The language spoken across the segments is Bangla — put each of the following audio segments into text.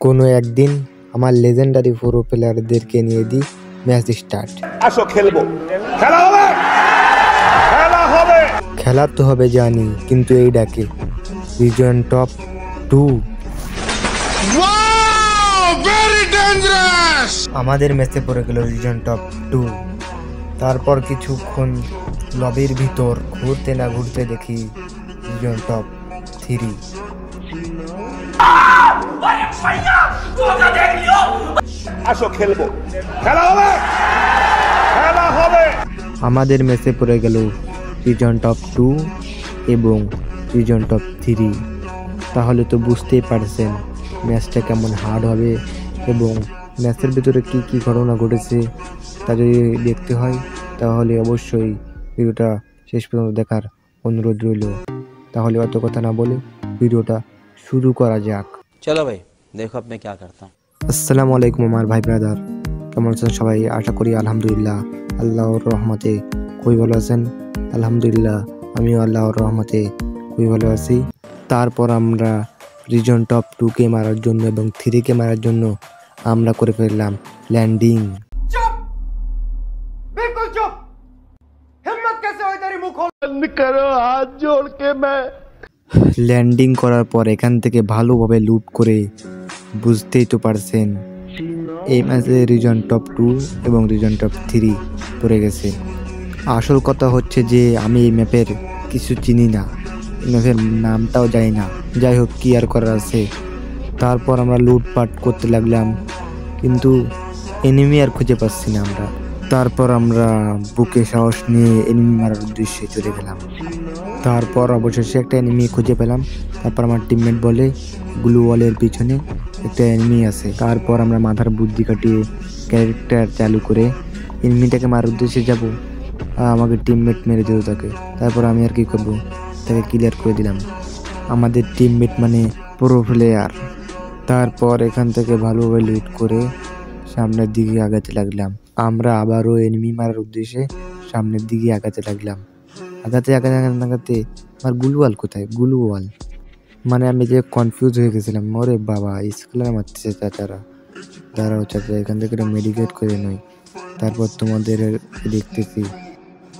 কোনো একদিন আমার লেজেন্ডারি পুরো প্লেয়ারদেরকে নিয়ে দিই ম্যাচ স্টার্ট। আসো খেলবো, খেলা হবে, খেলা হবে। খেলা তো হবে জানি, কিন্তু এই ডাকে রিজন টপ 2। আমাদের ম্যাচে পড়ে গেল রিজন টপ 2। তারপর কিছুক্ষণ লবির ভিতর ঘুরতে না ঘুরতে দেখি রিজন টপ 3। আসো খেলবো, খেলা হবে, খেলা হবে। আমাদের ম্যাচে পড়ে গেল রিজন টপ 2 এবং রিজন টপ 3। তাহলে তো বুঝতেই পারছেন ম্যাচটা কেমন হার্ড হবে এবং ম্যাচের ভিতরে কি কি ঘটনা ঘটেছে তা যদি দেখতে হয় তাহলে অবশ্যই ভিডিওটা শেষ পর্যন্ত দেখার অনুরোধ রইল। তাহলে অত কথা না বলে ভিডিওটা শুরু করা যাক। চলো ভাই দেখো আপনি কি করতে। আসসালামু আলাইকুম আমার ভাই ব্রাদার, কেমন আছেন সবাই? আশা করি আলহামদুলিল্লাহ আল্লাহর রহমতে খুবই ভালো আছেন। আলহামদুলিল্লাহ আমিও আল্লাহর রহমতে খুবই ভালো আছি। তারপর আমরা রিজন টপ 2কে মারার জন্য এবং 3কে মারার জন্য আমরা করে ফেললাম ল্যান্ডিং। बिल्कुल चुप, हिम्मत कैसे हुई तेरी? मुंह खोल करो, हाथ जोड़ के मैं। ল্যান্ডিং করার পর এখান থেকে ভালোভাবে লুট করে বুঝতেই তো পারছেন এই ম্যাচে রিজন টপ 2 এবং রিজন টপ 3 পড়ে গেছে। আসল কথা হচ্ছে যে আমি এই ম্যাপের কিছু চিনি না, এই ম্যাপের নামটাও জানি না। যাই হোক, কি আর করার আছে। তারপর আমরা লুটপাট করতে লাগলাম, কিন্তু এনিমি আর খুঁজে পাচ্ছি না আমরা। তারপর আমরা বুকে সাহস নিয়ে এনিমি মারার উদ্দেশ্যে চলে গেলাম। তারপর অবশেষে একটা এনিমি খুঁজে পেলাম। তারপর আমার টিমমেট বলে গ্লু ওয়ালের পিছনে একটা এনিমি আছে। তারপর আমরা মাথার বুদ্ধি কাটিয়ে ক্যারেক্টার চালু করে এনিমিটাকে মারার উদ্দেশ্যে যাব। আমাকে টিমমেট মেরে দিল তাকে। তারপর আমি আর কি করব, তাকে ক্লিয়ার করে দিলাম। আমাদের টিমমেট মানে প্রো প্লেয়ার। তারপর এখান থেকে ভালোভাবে লুট করে সামনের দিকে আগাতে লাগলাম। আমরা আবারও এনিমি মারার উদ্দেশ্যে সামনের দিকে আগাতে লাগলাম। আগাতে আমার গুলওয়াল কোথায়? গুলওয়াল মানে আমি যে কনফিউজ হয়ে গেছিলাম। ওরে বাবা, স্কুলে মারতেছে চাচারা। দাঁড়াও চাচা, এখান থেকে মেডিকেট করে নই, তারপর তোমাদের দেখতেছি।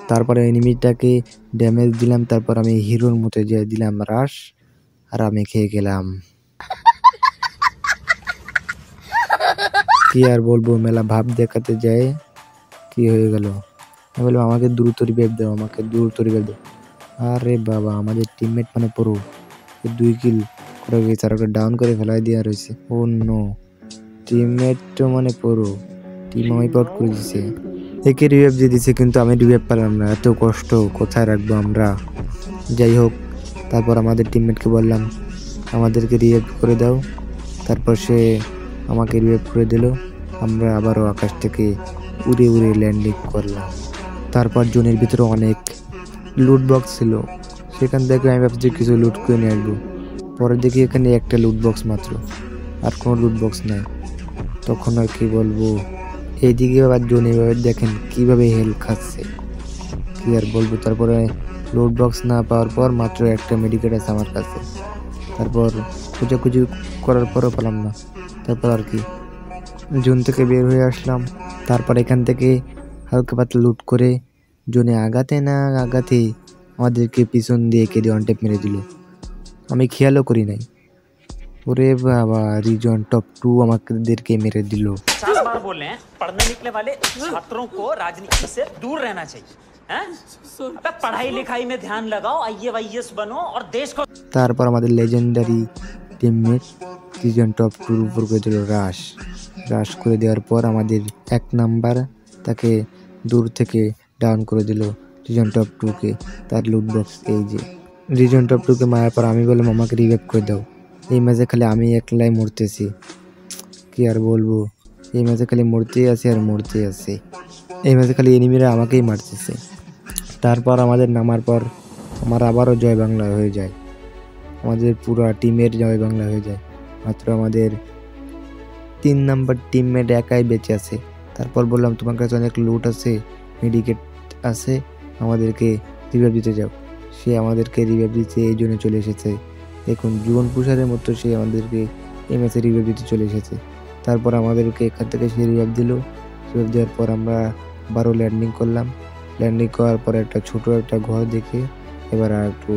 তারপরে এনিমিটাকে ড্যামেজ দিলাম। তারপর আমি হিরোর মতো যে দিলাম রাশ, আর আমি খেয়ে গেলাম। কি আর বলবো, মেলা ভাব দেখাতে যায় কি হয়ে গেল। আমি বললাম আমাকে দ্রুত রিভাইভ দাও, আমাকে দ্রুত রিভাইভ দাও। আরে বাবা, আমাদের টিমমেট মানে পুরো 2 কিল করে গেছে, আর ওকে ডাউন করে ফেলাই দেওয়া রয়েছে। ও নো, টিমমেট তো মানে পুরো টিম ওয়াইপ আউট করে দিছে। একে রিভাইভ দিয়ে দিছে, কিন্তু আমি রিভাইভ পেলাম না। এত কষ্ট কোথায় রাখবো আমরা? যাই হোক, তারপর আমাদের টিমমেটকে বললাম আমাদেরকে রিভাইভ করে দাও। তারপর সে আমাকে রিভাইভ করে দিল। আমরা আবারও আকাশ থেকে উড়ে উড়ে ল্যান্ডিং করলাম। তারপর জোনের ভিতরে অনেক লুট বক্স ছিল, সেখান থেকে আমি ভাবছি কিছু লুট করে নিয়ে আসবো। পরে দেখি এখানে একটা লুট বক্স মাত্র, আর কোনো লুট বক্স নাই। তখন আর কি বলবো, এইদিকে আবার জোন এভাবে দেখেন কিভাবে হেল খাচ্ছে, কি আর বলবো। তারপরে লুট বক্স না পাওয়ার পর মাত্র একটা মেডিকেট আছে আমার কাছে। তারপর খোঁজাখুঁজি করার পরও পেলাম না। তারপর আর কি জোন থেকে বের হয়ে আসলাম। তারপর এখান থেকে হালকা পাতলা লুট করে জোনে আগাতে না আগাতে আমাদেরকে পিছন দিয়ে কেটে অন টেপ মেরে দিল। আমি খেয়ালও করি নাই। ওরে বাবা, রিজন টপ 2 আমাদেরকে মেরে দিল। 50 बार बोल रहे हैं पढ़ने निकले वाले छात्रों को राजनीति से दूर रहना चाहिए हैं? अबे पढ़ाई लिखाई में ध्यान लगाओ, आईएएस बनो और देश को। তারপর আমাদের লেজেন্ডারি টিমমেট রিজন টপ 2 উপর করে দিল রাশ করে দেওয়ার পর আমাদের 1 নাম্বার তাকে দূর থেকে ডাউন করে দিল রিজন টপ 2কে। তার লুট বক্স এই যে। রিজন টপ 2কে মারার পর আমি বললাম আমাকে রিভাইভ করে দাও। এই ম্যাচে খালি আমি একলাই মরতেছি, কি আর বলবো। এই ম্যাচে খালি মরতেই আছে আর মরতেই আছে। এই ম্যাচে খালি এনিমিরা আমাকেই মারতেছে। তারপর আমাদের নামার পর আমার আবারও জয় বাংলা হয়ে যায়। আমাদের পুরো টিমের জয় বাংলা হয়ে যায়। মাত্র আমাদের 3 নাম্বার টিমমেট একাই বেঁচে আছে। তারপর বললাম তোমার কাছে অনেক লুট আছে, মেডিকেট আছে, আমাদেরকে রিভাইভ দিতে যাও। সে আমাদেরকে রিভাইভ দিতে এই জন্য চলে এসেছে। দেখুন জোন পুষারের মতো সে আমাদেরকে এই ম্যাচে রিভাইভ দিতে চলে এসেছে। তারপর আমাদেরকে এখান থেকে সে রিভাইভ দিল। রিভাইভ দেওয়ার পর আমরা 12 ল্যান্ডিং করলাম। ল্যান্ডিং করার পর একটা ছোট একটা ঘর দেখে এবার আর একটু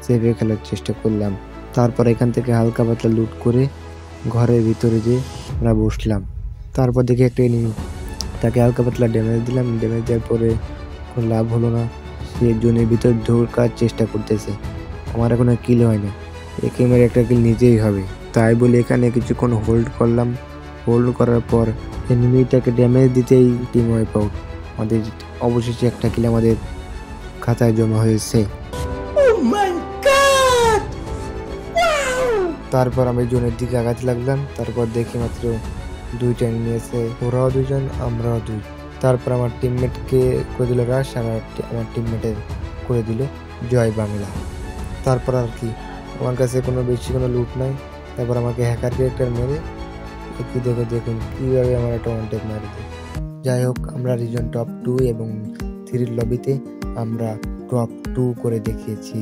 সেভে খেলার চেষ্টা করলাম। তারপর এখান থেকে হালকা পাতলা লুট করে ঘরের ভিতরে যে আমরা বসলাম। তারপর দেখে একটা এনিমি, তাকে হালকা পাতলা ড্যামেজ দিলাম। ড্যামেজ দেওয়ার পরে কোনো লাভ হলো না, সে জোনের ভিতর ঢোকার চেষ্টা করতেছে। আমার এখনো কিল হয় না, একে মেরে একটা কিল নিজেই হবে। তাই বলে এখানে কিছুক্ষণ হোল্ড করলাম। হোল্ড করার পর এনিমিটাকে ড্যামেজ দিতেই টিম ওয়াইপ আউট। আমাদের অবশেষে একটা কিল আমাদের খাতায় জমা হয়েছে। তারপর আমি জোনের দিকে আগাতে লাগলাম। তারপর দেখি মাত্র 2টা এনিমি আছে, ওরাও 2জন আমরাও 2। তারপর আমার টিমমেটকে করে দিল রাশ, আমার টিমমেটের করে দিল জয় বাংলা। তারপর আর কি, আমার কাছে বেশি কোনো লুট নাই। তারপর আমাকে হ্যাকার ক্যারেক্টার মেরে কি দেখুন কীভাবে আমার একটা ওয়ান ট্যাপ মারি দেয়। যাই হোক, আমরা রিজন টপ 2 এবং 3 লবিতে আমরা টপ 2 করে দেখিয়েছি।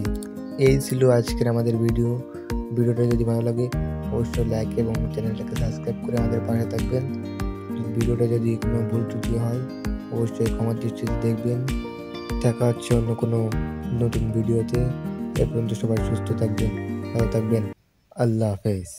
এই ছিল আজকের আমাদের ভিডিওটা যদি ভালো লাগে অবশ্যই লাইক এবং চ্যানেলটাকে সাবস্ক্রাইব করে আমাদের পাশে থাকবেন। ভিডিওটা যদি কোনো ভুল ত্রুটি হয় অবশ্যই ক্ষমার দৃষ্টিতে দেখবেন। দেখা হচ্ছে অন্য কোনো নতুন ভিডিওতে। এ পর্যন্ত সবাই সুস্থ থাকবেন, ভালো থাকবেন। আল্লাহ হাফেজ।